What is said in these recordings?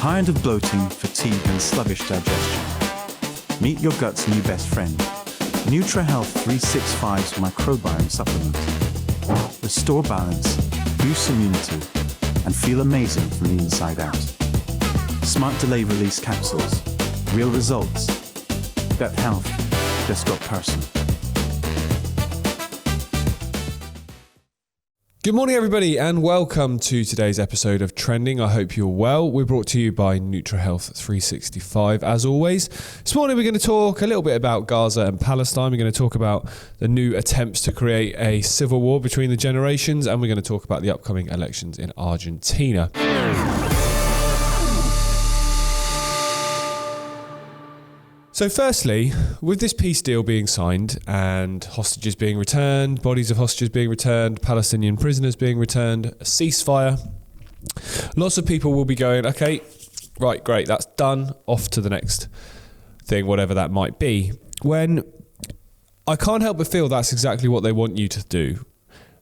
Tired of bloating, fatigue and sluggish digestion? Meet your gut's new best friend, NutriHealth 365's microbiome supplement. Restore balance, boost immunity, and feel amazing from the inside out. Smart delay release capsules. Real results. Gut health just got personal. Good morning, everybody, and welcome to today's episode of Trending. I hope you're well. We're brought to you by NutriHealth 365, as always. This morning, we're going to talk a little bit about Gaza and Palestine. We're going to talk about the new attempts to create a civil war between the generations, and we're going to talk about the upcoming elections in Argentina. So firstly, with this peace deal being signed and hostages being returned, bodies of hostages being returned, Palestinian prisoners being returned, a ceasefire, lots of people will be going, okay, right, great, that's done, off to the next thing, whatever that might be. When I can't help but feel that's exactly what they want you to do,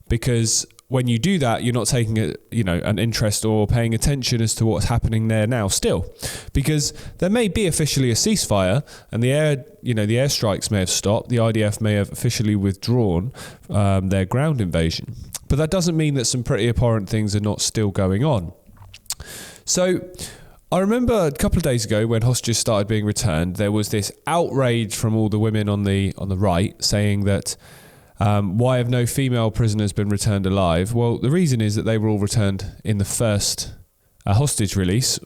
because when you do that, you're not taking an interest or paying attention as to what's happening there now still, because there may be officially a ceasefire and the airstrikes may have stopped. The IDF may have officially withdrawn their ground invasion, but that doesn't mean that some pretty abhorrent things are not still going on. So I remember a couple of days ago when hostages started being returned, there was this outrage from all the women on the right saying that why have no female prisoners been returned alive? Well, the reason is that they were all returned in the first hostage release,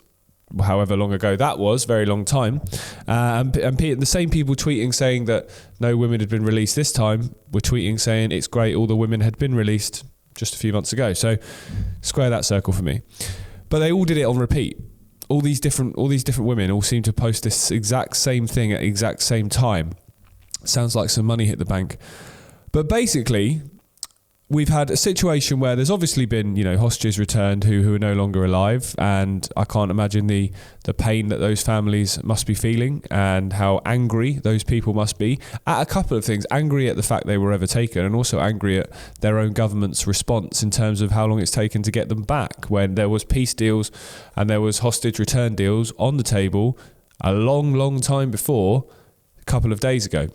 however long ago that was, very long time. And the same people tweeting saying that no women had been released this time were tweeting saying it's great, all the women had been released just a few months ago. So square that circle for me. But they all did it on repeat. All these different women all seem to post this exact same thing at the exact same time. Sounds like some money hit the bank. But basically, we've had a situation where there's obviously been, hostages returned who are no longer alive, and I can't imagine the pain that those families must be feeling and how angry those people must be at a couple of things. Angry at the fact they were ever taken, and also angry at their own government's response in terms of how long it's taken to get them back, when there was peace deals and there was hostage return deals on the table a long, long time before, a couple of days ago.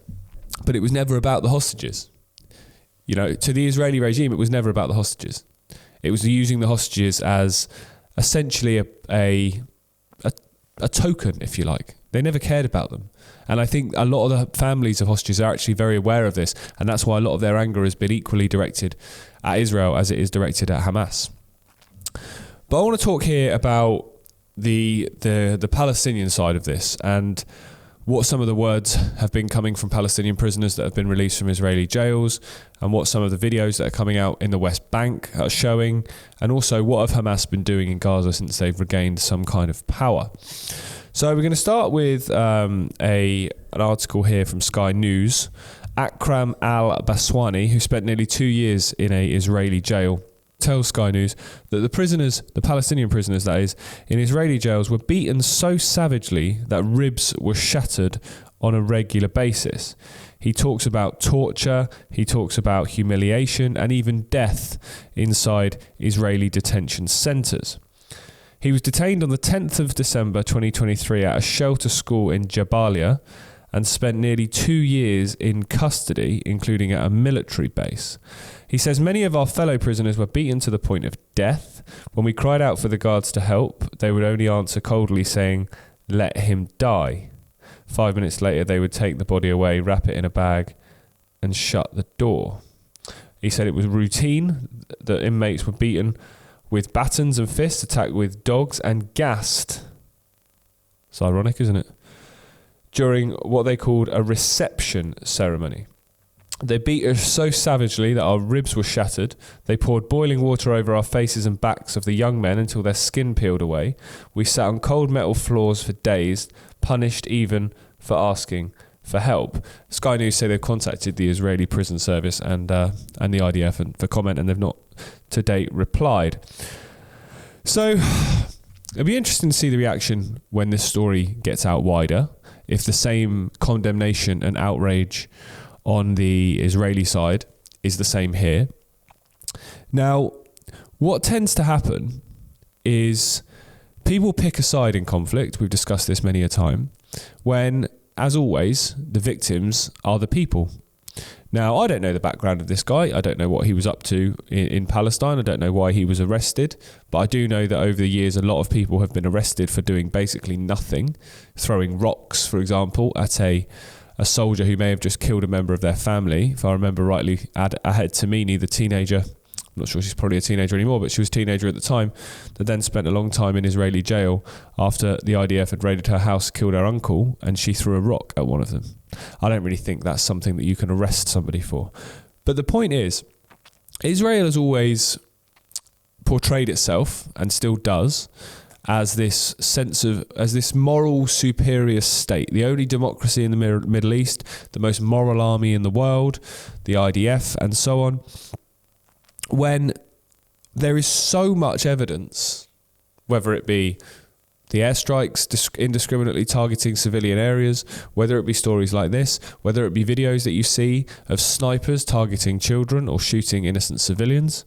But it was never about the hostages. To the Israeli regime, it was never about the hostages. It was using the hostages as essentially a token, if you like. They never cared about them. And I think a lot of the families of hostages are actually very aware of this, and that's why a lot of their anger has been equally directed at Israel as it is directed at Hamas. But I want to talk here about the Palestinian side of this, and what some of the words have been coming from Palestinian prisoners that have been released from Israeli jails, and what some of the videos that are coming out in the West Bank are showing, and also what have Hamas been doing in Gaza since they've regained some kind of power. So we're going to start with an article here from Sky News. Akram al-Baswani, who spent nearly 2 years in an Israeli jail, tells Sky News that the Palestinian prisoners that is, in Israeli jails were beaten so savagely that ribs were shattered on a regular basis. He talks about torture, he talks about humiliation and even death inside Israeli detention centres. He was detained on the 10th of December 2023 at a shelter school in Jabalia and spent nearly 2 years in custody, including at a military base. He says many of our fellow prisoners were beaten to the point of death. When we cried out for the guards to help, they would only answer coldly saying, "Let him die." 5 minutes later, they would take the body away, wrap it in a bag, and shut the door. He said it was routine that inmates were beaten with batons and fists, attacked with dogs, and gassed. It's ironic, isn't it? During what they called a reception ceremony. They beat us so savagely that our ribs were shattered. They poured boiling water over our faces and backs of the young men until their skin peeled away. We sat on cold metal floors for days, punished even for asking for help. Sky News say they've contacted the Israeli prison service and the IDF for comment, and they've not to date replied. So it'll be interesting to see the reaction when this story gets out wider, if the same condemnation and outrage on the Israeli side is the same here. Now, what tends to happen is People pick a side in conflict, we've discussed this many a time, when, as always, the victims are the people. Now, I don't know the background of this guy. I don't know what he was up to in Palestine. I don't know why he was arrested. But I do know that over the years, a lot of people have been arrested for doing basically nothing. Throwing rocks, for example, at a soldier who may have just killed a member of their family. If I remember rightly, Ahed Tamimi, the teenager, I'm not sure she's probably a teenager anymore, but she was a teenager at the time, that then spent a long time in Israeli jail after the IDF had raided her house, killed her uncle, and she threw a rock at one of them. I don't really think that's something that you can arrest somebody for. But the point is, Israel has always portrayed itself, and still does, as this moral superior state, the only democracy in the Middle East, the most moral army in the world, the IDF, and so on. When there is so much evidence, whether it be the airstrikes indiscriminately targeting civilian areas, whether it be stories like this, whether it be videos that you see of snipers targeting children or shooting innocent civilians,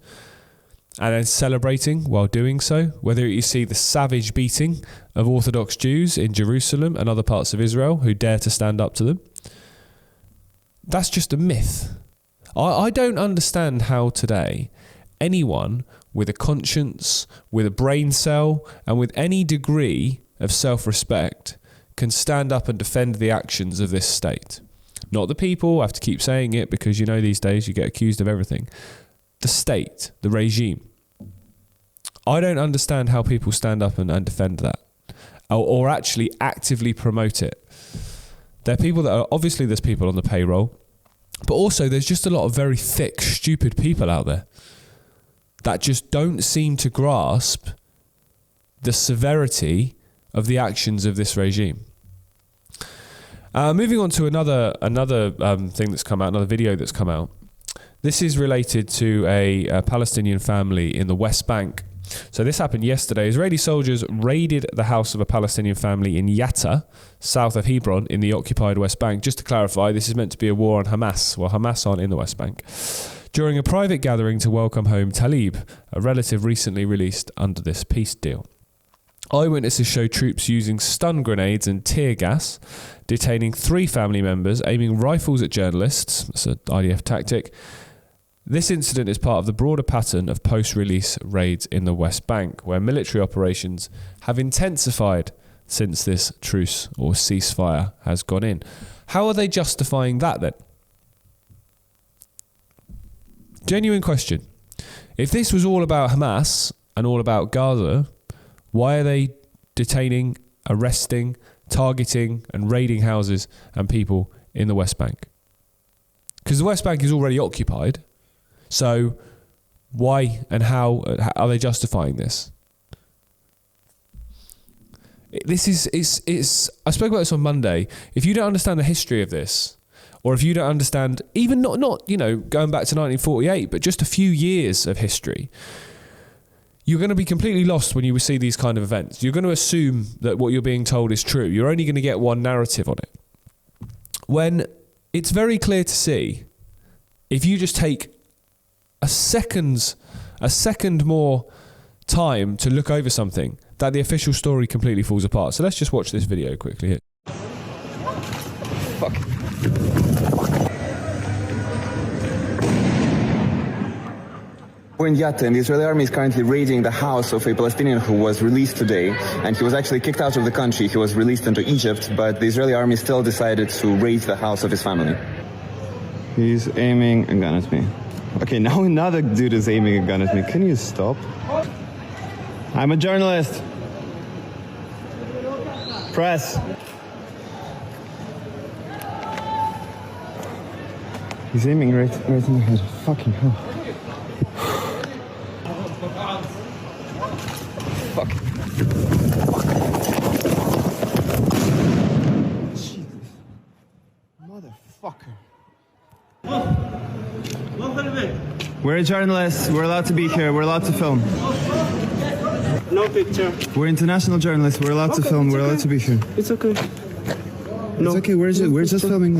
and then celebrating while doing so, whether you see the savage beating of Orthodox Jews in Jerusalem and other parts of Israel who dare to stand up to them, that's just a myth. I don't understand how today anyone with a conscience, with a brain cell, and with any degree of self-respect can stand up and defend the actions of this state. Not the people, I have to keep saying it because you know these days you get accused of everything. The state, the regime. I don't understand how people stand up and defend that or actually actively promote it. There are people that are, obviously there's people on the payroll, but also there's just a lot of very thick, stupid people out there that just don't seem to grasp the severity of the actions of this regime. Moving on to another thing that's come out, another video that's come out. This is related to a Palestinian family in the West Bank. So this happened yesterday. Israeli soldiers raided the house of a Palestinian family in Yatta, south of Hebron, in the occupied West Bank. Just to clarify, this is meant to be a war on Hamas. Well, Hamas aren't in the West Bank. During a private gathering to welcome home Talib, a relative recently released under this peace deal. Eyewitnesses show troops using stun grenades and tear gas, detaining 3 family members, aiming rifles at journalists. That's an IDF tactic. This incident is part of the broader pattern of post-release raids in the West Bank, where military operations have intensified since this truce or ceasefire has gone in. How are they justifying that then? Genuine question. If this was all about Hamas and all about Gaza, why are they detaining, arresting, targeting and raiding houses and people in the West Bank? Because the West Bank is already occupied. So why and how are they justifying this? This is I spoke about this on Monday. If you don't understand the history of this, or if you don't understand even not going back to 1948, but just a few years of history, you're going to be completely lost when you see these kind of events. You're going to assume that what you're being told is true. You're only going to get one narrative on it. When it's very clear to see, if you just take a second more time to look over something, that the official story completely falls apart. So let's just watch this video quickly here. Fuck. We're in Yatta, and the Israeli army is currently raiding the house of a Palestinian who was released today, and he was actually kicked out of the country. He was released into Egypt, but the Israeli army still decided to raid the house of his family. He's aiming a gun at me. Okay, now another dude is aiming a gun at me. Can you stop? I'm a journalist. Press. He's aiming right in the head. Fucking hell. Fuck. Jesus. Motherfucker. We're journalists. We're allowed to be here. We're allowed to film. No picture. We're international journalists. We're allowed to film. We're allowed to be here. It's okay. It's okay. We're just filming.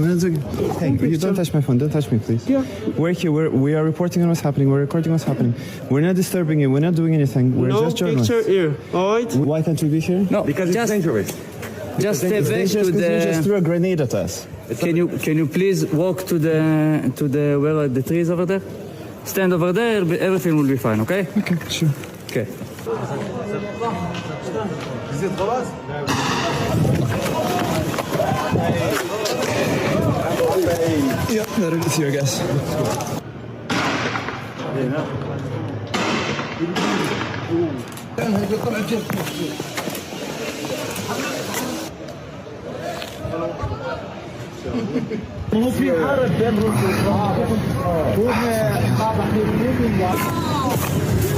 Hey, you don't touch my phone. Don't touch me, please. Yeah. We're here. We are reporting on what's happening. We're recording what's happening. We're not disturbing you. We're not doing anything. We're No just journalists. picture here. All right. Why can't we be here? No, Because it's dangerous. just step It's back dangerous to because you just the. threw a grenade at us. Can you please walk to the where are the trees over there? Stand over there. Everything will be fine. Okay. Okay, sure. Okay. Yep, that is here, guys.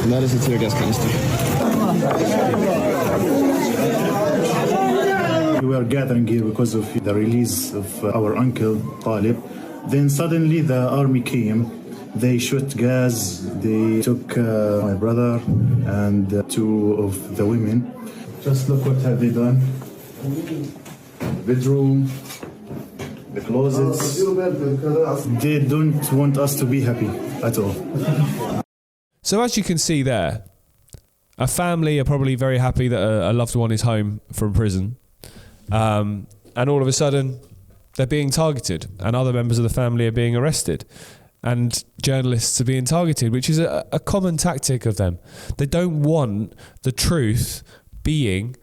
That is a tear gas canister. We were gathering here because of the release of our uncle Talib. Then suddenly the army came. They shot gas. They took my brother and two of the women. Just look what have they done. Bedroom, the closets. They don't want us to be happy at all. So as you can see there, a family are probably very happy that a loved one is home from prison. And all of a sudden, they're being targeted, and other members of the family are being arrested, and journalists are being targeted, which is a common tactic of them. They don't want the truth being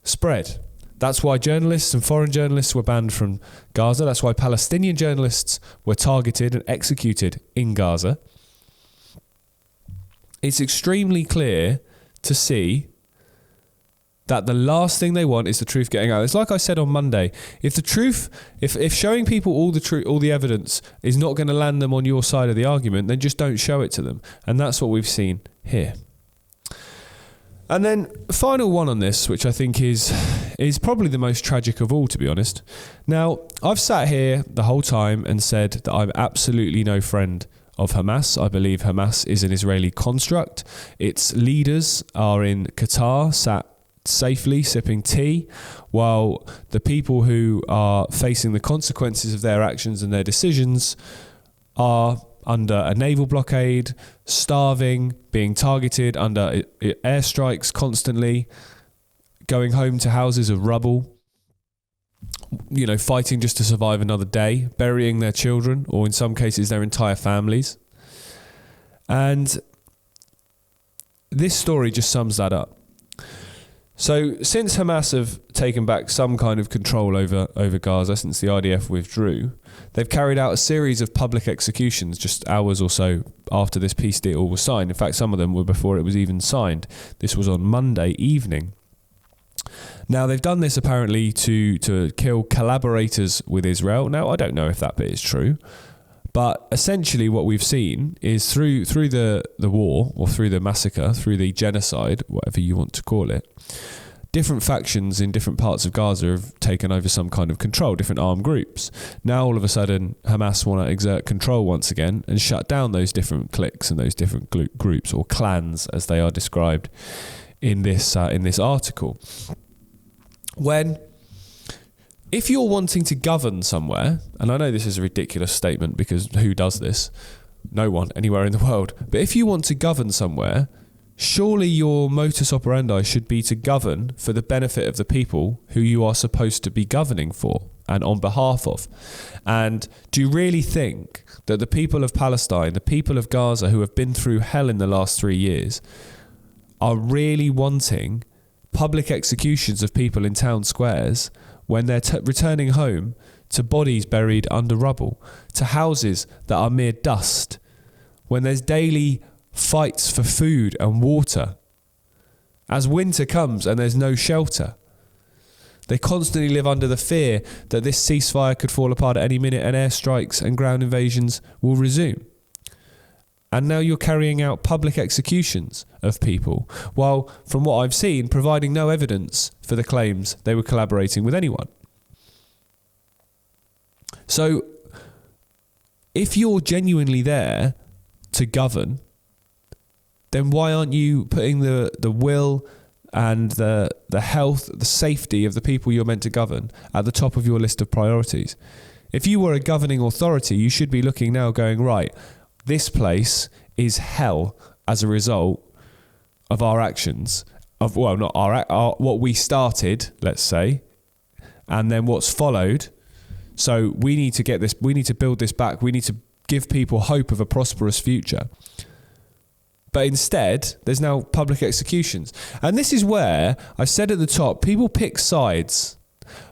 spread. That's why journalists and foreign journalists were banned from Gaza. That's why Palestinian journalists were targeted and executed in Gaza. It's extremely clear to see that the last thing they want is the truth getting out. It's like I said on Monday. If the truth, if showing people all the evidence is not going to land them on your side of the argument, then just don't show it to them. And that's what we've seen here. And then final one on this, which I think is probably the most tragic of all, to be honest. Now, I've sat here the whole time and said that I'm absolutely no friend of Hamas. I believe Hamas is an Israeli construct. Its leaders are in Qatar, sat safely sipping tea, while the people who are facing the consequences of their actions and their decisions are under a naval blockade, starving, being targeted under airstrikes constantly, going home to houses of rubble, you know, fighting just to survive another day, burying their children, or in some cases their entire families. And this story just sums that up. So since Hamas have taken back some kind of control over Gaza, since the IDF withdrew, they've carried out a series of public executions just hours or so after this peace deal was signed. In fact, some of them were before it was even signed. This was on Monday evening. Now, they've done this apparently to kill collaborators with Israel. Now, I don't know if that bit is true, but essentially what we've seen is through the war, or through the massacre, through the genocide, whatever you want to call it, different factions in different parts of Gaza have taken over some kind of control, different armed groups. Now, all of a sudden, Hamas want to exert control once again and shut down those different cliques and those different groups, or clans, as they are described in this article. If you're wanting to govern somewhere, and I know this is a ridiculous statement because who does this? No one anywhere in the world. But if you want to govern somewhere, surely your modus operandi should be to govern for the benefit of the people who you are supposed to be governing for and on behalf of. And do you really think that the people of Palestine, the people of Gaza who have been through hell in the last 3 years, are really wanting public executions of people in town squares when they're returning home to bodies buried under rubble, to houses that are mere dust, when there's daily fights for food and water, as winter comes and there's no shelter? They constantly live under the fear that this ceasefire could fall apart at any minute and airstrikes and ground invasions will resume. And now you're carrying out public executions of people, while, from what I've seen, providing no evidence for the claims they were collaborating with anyone. So, if you're genuinely there to govern, then why aren't you putting the will and the health, the safety of the people you're meant to govern at the top of your list of priorities. If you were a governing authority, you should be looking now going, right, this place is hell as a result of our actions, of, well, not our what we started, let's say, and then what's followed. So we need to get this, we need to build this back. We need to give people hope of a prosperous future. But instead, there's now public executions. And this is where I said at the top, people pick sides.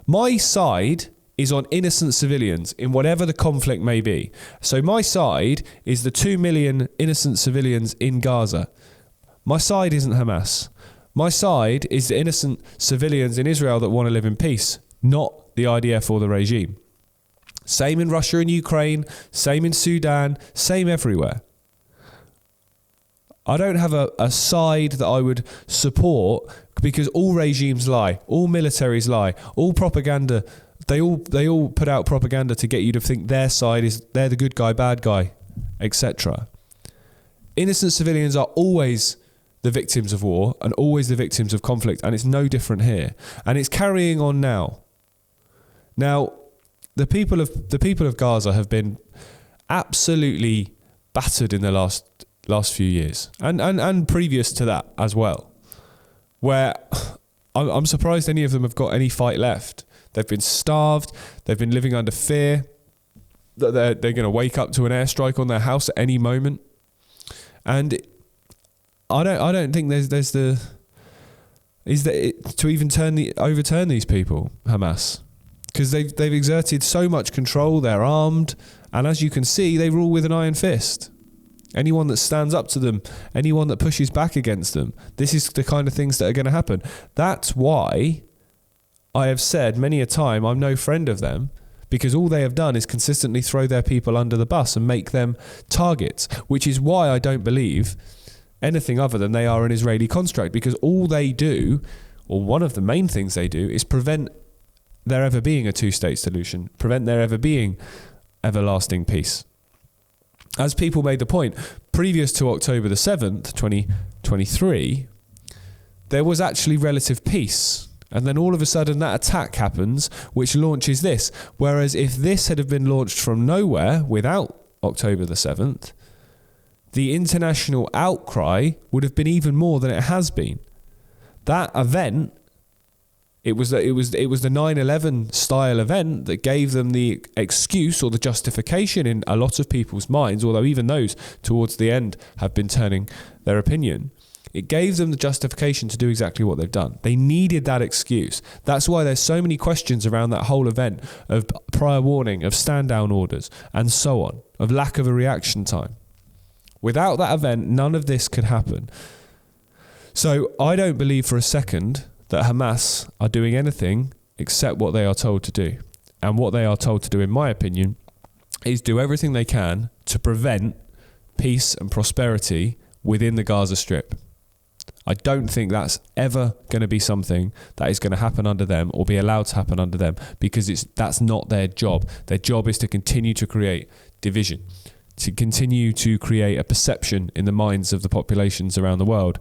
My side is on innocent civilians in whatever the conflict may be. So my side is the 2 million innocent civilians in Gaza. My side isn't Hamas. My side is the innocent civilians in Israel that want to live in peace, not the IDF or the regime. Same in Russia and Ukraine, same in Sudan, same everywhere. I don't have a side that I would support because all regimes lie, all militaries lie, all propaganda, they all put out propaganda to get you to think their side is, they're the good guy, bad guy, etc. Innocent civilians are always the victims of war and always the victims of conflict, and it's no different here. And it's carrying on now. Now, the people of Gaza have been absolutely battered in the last few years, and previous to that as well, where I'm surprised any of them have got any fight left. They've been starved. They've been living under fear that they're going to wake up to an airstrike on their house at any moment. And I don't think there's to even overturn these people, Hamas, because they've exerted so much control. They're armed, and as you can see, they rule with an iron fist. Anyone that stands up to them, anyone that pushes back against them, this is the kind of things that are going to happen. That's why I have said many a time I'm no friend of them, because all they have done is consistently throw their people under the bus and make them targets, which is why I don't believe anything other than they are an Israeli construct, because all they do, or one of the main things they do, is prevent there ever being a two-state solution, prevent there ever being everlasting peace. As people made the point, previous to October the 7th, 2023, there was actually relative peace. And then all of a sudden that attack happens, which launches this. Whereas if this had been launched from nowhere without October the 7th, the international outcry would have been even more than it has been. That event, it was the 9/11 style event that gave them the excuse or the justification in a lot of people's minds, although even those towards the end have been turning their opinion. It gave them the justification to do exactly what they've done. They needed that excuse. That's why there's so many questions around that whole event of prior warning, of stand down orders, and so on, of lack of a reaction time. Without that event, none of this could happen. So I don't believe for a second that Hamas are doing anything except what they are told to do. And what they are told to do, in my opinion, is do everything they can to prevent peace and prosperity within the Gaza Strip. I don't think that's ever going to be something that is going to happen under them or be allowed to happen under them, because that's not their job. Their job is to continue to create division, to continue to create a perception in the minds of the populations around the world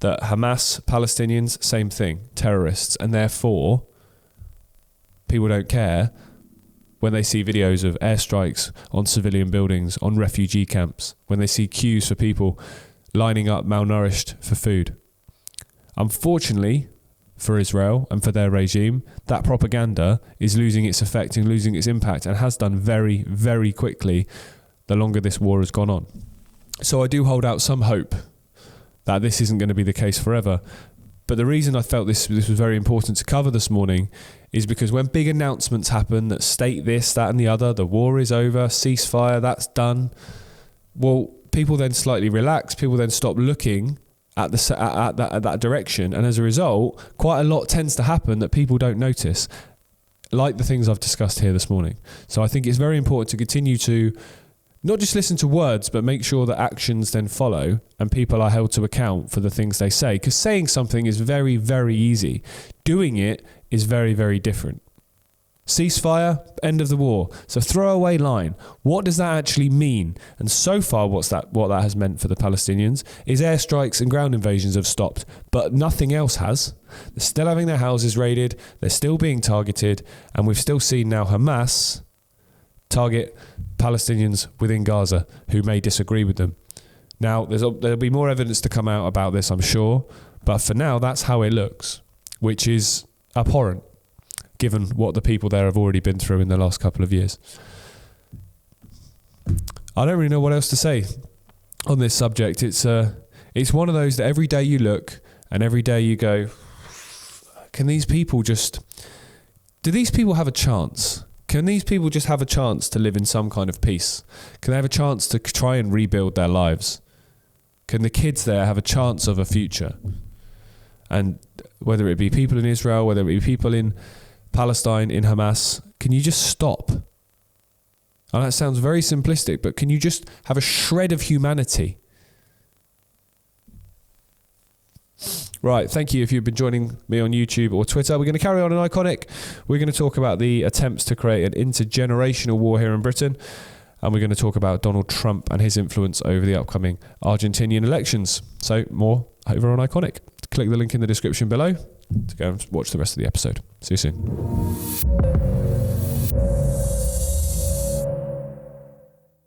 that Hamas, Palestinians, same thing, terrorists, and therefore people don't care when they see videos of airstrikes on civilian buildings, on refugee camps, when they see queues for people lining up malnourished for food. Unfortunately for Israel and for their regime, that propaganda is losing its effect and losing its impact, and has done very, very quickly the longer this war has gone on. So I do hold out some hope that this isn't going to be the case forever. But the reason I felt this was very important to cover this morning is because when big announcements happen that state this, that and the other, the war is over, ceasefire, that's done, well, people then slightly relax, people then stop looking at that direction, and as a result, quite a lot tends to happen that people don't notice, like the things I've discussed here this morning. So I think it's very important to continue to not just listen to words, but make sure that actions then follow and people are held to account for the things they say. Because saying something is very, very easy. Doing it is very, very different. Ceasefire, end of the war. It's a throwaway line. What does that actually mean? And so far, what that has meant for the Palestinians is airstrikes and ground invasions have stopped, but nothing else has. They're still having their houses raided. They're still being targeted. And we've still seen now Hamas target Palestinians within Gaza who may disagree with them. Now, there'll be more evidence to come out about this, I'm sure. But for now, that's how it looks, which is abhorrent, given what the people there have already been through in the last couple of years. I don't really know what else to say on this subject. It's one of those that every day you look and every day you go, do these people have a chance? Can these people just have a chance to live in some kind of peace? Can they have a chance to try and rebuild their lives? Can the kids there have a chance of a future? And whether it be people in Israel, whether it be people in Palestine, in Hamas, can you just stop? And that sounds very simplistic, but can you just have a shred of humanity? Right, thank you if you've been joining me on YouTube or Twitter. We're going to carry on in Iconic. We're going to talk about the attempts to create an intergenerational war here in Britain. And we're going to talk about Donald Trump and his influence over the upcoming Argentinian elections. So more over on Iconic. Click the link in the description below to go and watch the rest of the episode. See you soon.